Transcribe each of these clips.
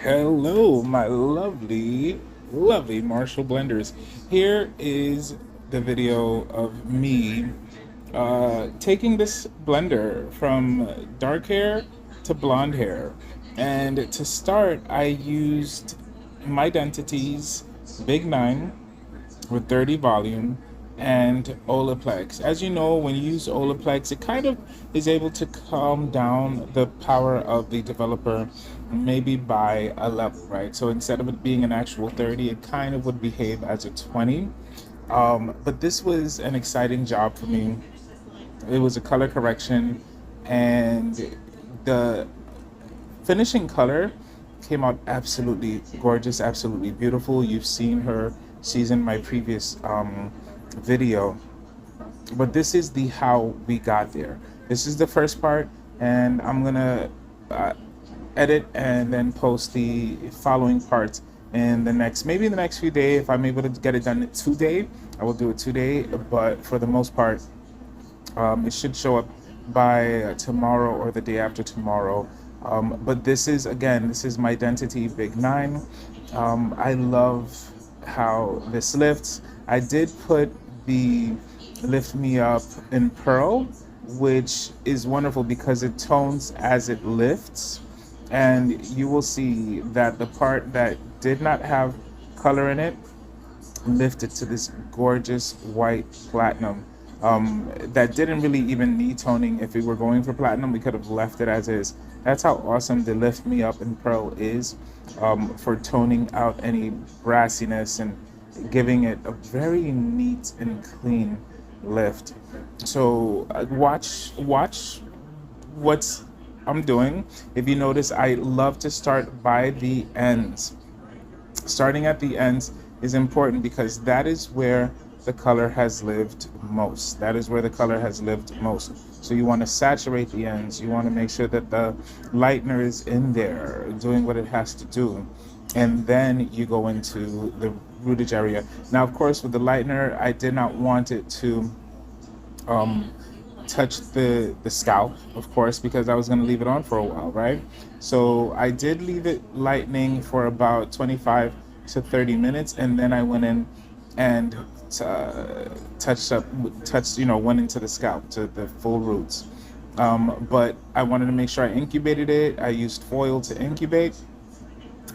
Hello, my lovely Marshall blenders. Here is the video of me taking this blender from dark hair to blonde hair. And to start, I used my Identity's Big 9 with 30 volume and Olaplex. As you know, when you use Olaplex, it kind of is able to calm down the power of the developer maybe by a level, right? So instead of it being an actual 30, it kind of would behave as a 20. But this was an exciting job for me. It was a color correction, and the finishing color came out absolutely gorgeous, absolutely beautiful. You've seen her, she's in my previous video, but this is the how we got there. This is the first part, and I'm gonna uh, edit and then post the following parts in the next, maybe in the next few days. If I'm able to get it done today, I will do it today, but for the most part, it should show up by tomorrow or the day after tomorrow. But this is, again, this is my Identity Big 9. I love how this lifts. I did put the Lift Me Up in Pearl, which is wonderful because it tones as it lifts. And you will see that the part that did not have color in it lifted to this gorgeous white platinum that didn't really even need toning. If we were going for platinum, we could have left it as is. That's how awesome the Lift Me Up in Pearl is, for toning out any brassiness and giving it a very neat and clean lift. So watch what's I'm doing. If you notice, I love to start by the ends. Starting at the ends is important because that is where the color has lived most. That is where the color has lived most. So you want to saturate the ends. You want to make sure that the lightener is in there doing what it has to do. And then you go into the rootage area. Now, of course, with the lightener, I did not want it to touch the scalp, of course, because I was going to leave it on for a while, right? So I did leave it lightening for about 25 to 30 minutes, and then I went in and went into the scalp to the full roots. But I wanted to make sure I incubated it. I used foil to incubate,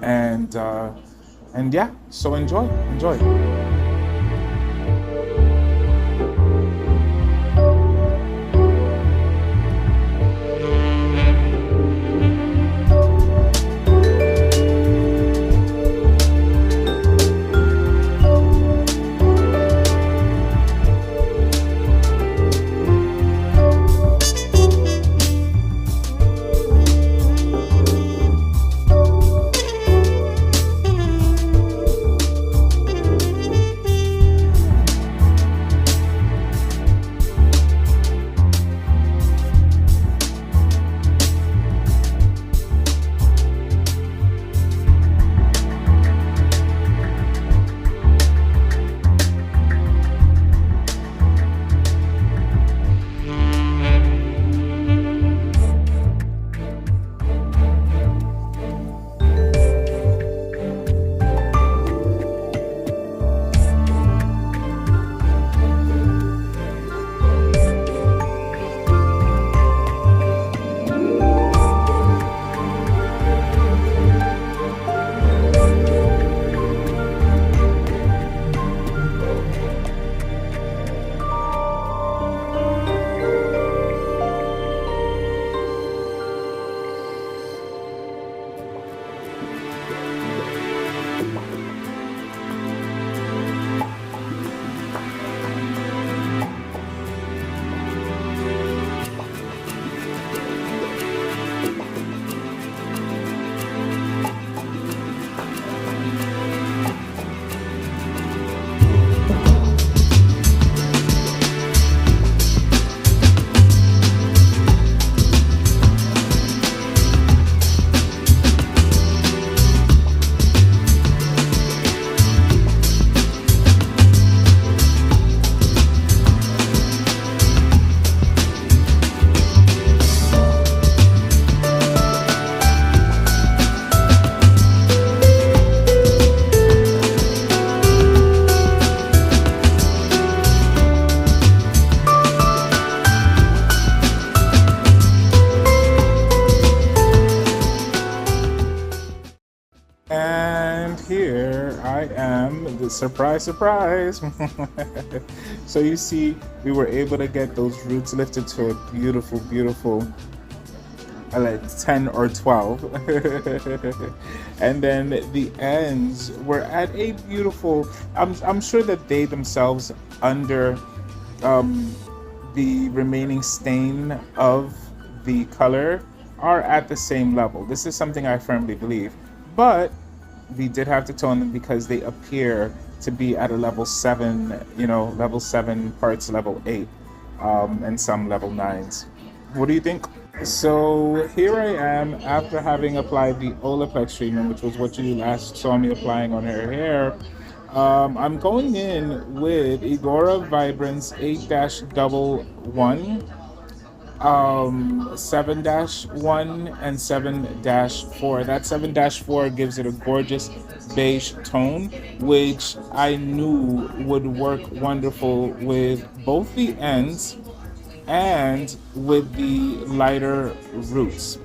and yeah. So enjoy. And here I am, the surprise, surprise. So you see, we were able to get those roots lifted to a beautiful, beautiful like 10 or 12. And then the ends were at a beautiful, I'm sure that they themselves under um, the remaining stain of the color are at the same level. This is something I firmly believe. But we did have to tone them because they appear to be at a level 7, level 7 parts level 8, and some level 9s. What do you think? So here I am after having applied the Olaplex treatment, which was what you last saw me applying on her hair. I'm going in with Igora Vibrance 8-1, 7-1 and 7-4. That 7-4 gives it a gorgeous beige tone, which I knew would work wonderful with both the ends and with the lighter roots.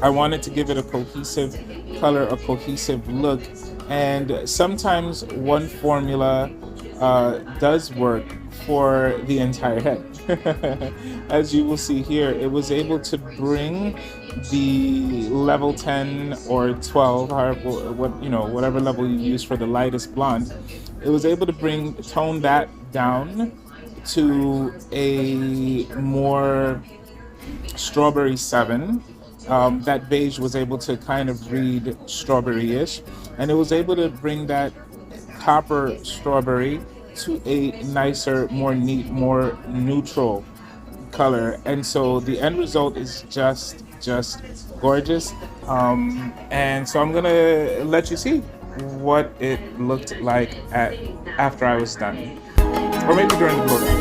I wanted to give it a cohesive color, a cohesive look, and sometimes one formula does work for the entire head. As you will see here, it was able to bring the level 10 or 12, however, whatever level you use for the lightest blonde, it was able to tone that down to a more strawberry 7. That beige was able to kind of read strawberry-ish, and it was able to bring that copper strawberry to a nicer, more neat, more neutral color. And so the end result is just gorgeous. And so I'm gonna let you see what it looked like after I was done, or maybe during the program.